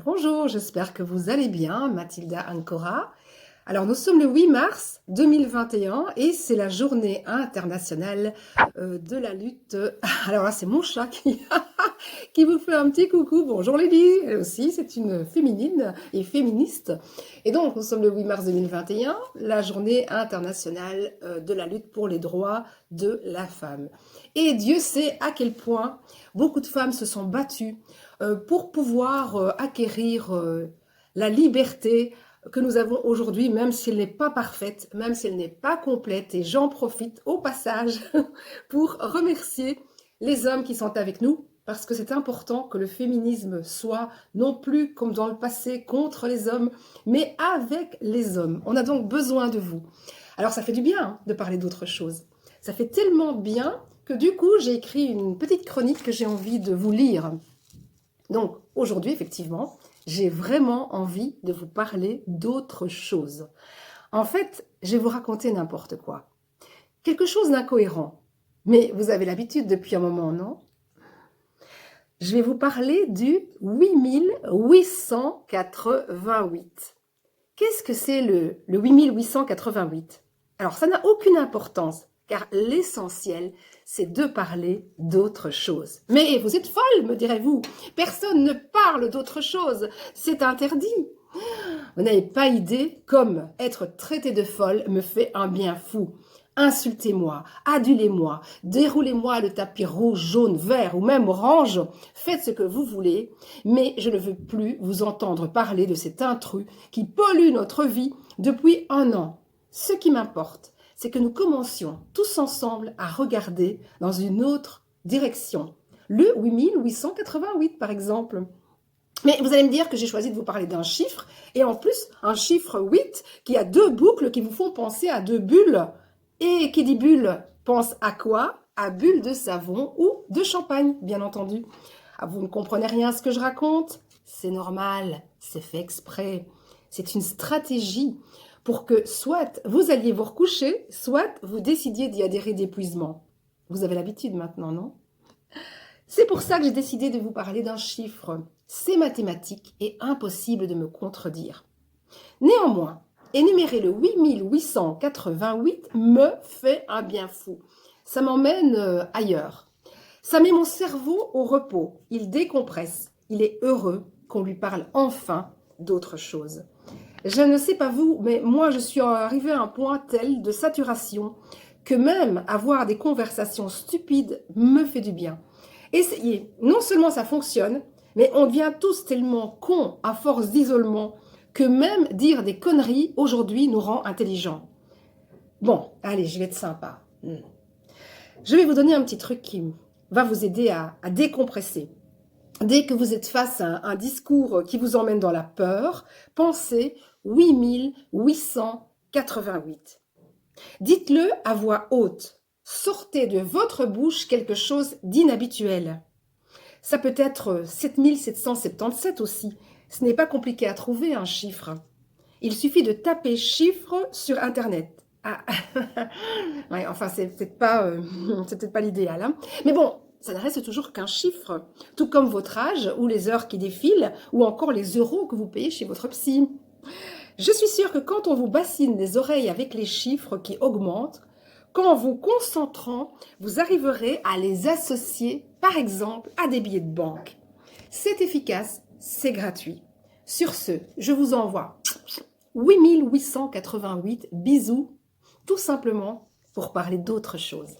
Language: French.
Bonjour, j'espère que vous allez bien, Mathilda Ancora. Alors, nous sommes le 8 mars 2021 et c'est la journée internationale de la lutte. Alors là, c'est mon chat qui vous fait un petit coucou. Bonjour Lily, elle aussi, c'est une féminine et féministe. Et donc, nous sommes le 8 mars 2021, la journée internationale de la lutte pour les droits de la femme. Et Dieu sait à quel point beaucoup de femmes se sont battues pour pouvoir acquérir la liberté que nous avons aujourd'hui, même si elle n'est pas parfaite, même si elle n'est pas complète. Et j'en profite au passage pour remercier les hommes qui sont avec nous, parce que c'est important que le féminisme soit non plus comme dans le passé contre les hommes, mais avec les hommes. On a donc besoin de vous. Alors ça fait du bien de parler d'autre chose. Ça fait tellement bien que du coup j'ai écrit une petite chronique que j'ai envie de vous lire. Donc aujourd'hui, effectivement, j'ai vraiment envie de vous parler d'autre chose. En fait, je vais vous raconter n'importe quoi. Quelque chose d'incohérent. Mais vous avez l'habitude depuis un moment, non? Je vais vous parler du 8888. Qu'est-ce que c'est le 8888? Alors, ça n'a aucune importance, car l'essentiel, c'est de parler d'autre chose. Mais vous êtes folle, me direz-vous. Personne ne parle d'autre chose. C'est interdit. Vous n'avez pas idée comme être traité de folle me fait un bien fou. Insultez-moi, adulez-moi, déroulez-moi le tapis rouge, jaune, vert ou même orange. Faites ce que vous voulez, mais je ne veux plus vous entendre parler de cet intrus qui pollue notre vie depuis un an. Ce qui m'importe, c'est que nous commencions tous ensemble à regarder dans une autre direction. Le 8888 par exemple. Mais vous allez me dire que j'ai choisi de vous parler d'un chiffre, et en plus un chiffre 8 qui a deux boucles qui vous font penser à deux bulles. Et qui dit bulle pense à quoi? À bulle de savon ou de champagne, bien entendu. Ah, vous ne comprenez rien à ce que je raconte? C'est normal, c'est fait exprès. C'est une stratégie pour que soit vous alliez vous recoucher, soit vous décidiez d'y adhérer d'épuisement. Vous avez l'habitude maintenant, non? C'est pour ça que j'ai décidé de vous parler d'un chiffre. C'est mathématique et impossible de me contredire. Néanmoins, énumérer le 8888 me fait un bien fou. Ça m'emmène ailleurs. Ça met mon cerveau au repos. Il décompresse. Il est heureux qu'on lui parle enfin d'autre chose. Je ne sais pas vous, mais moi je suis arrivée à un point tel de saturation que même avoir des conversations stupides me fait du bien. Essayez. Non seulement ça fonctionne, mais on devient tous tellement cons à force d'isolement que même dire des conneries aujourd'hui nous rend intelligents. Bon, allez, je vais être sympa. Je vais vous donner un petit truc qui va vous aider à décompresser. Dès que vous êtes face à un discours qui vous emmène dans la peur, pensez 8888. Dites-le à voix haute. Sortez de votre bouche quelque chose d'inhabituel. Ça peut être 7777 aussi. Ce n'est pas compliqué à trouver un chiffre. Il suffit de taper chiffre sur Internet. Ah, ouais, enfin, c'est peut-être pas l'idéal. Hein. Mais bon, ça ne reste toujours qu'un chiffre. Tout comme votre âge, ou les heures qui défilent, ou encore les euros que vous payez chez votre psy. Je suis sûre que quand on vous bassine les oreilles avec les chiffres qui augmentent, qu'en vous concentrant, vous arriverez à les associer, par exemple, à des billets de banque. C'est efficace, c'est gratuit. Sur ce, je vous envoie 8888 bisous, tout simplement pour parler d'autre chose.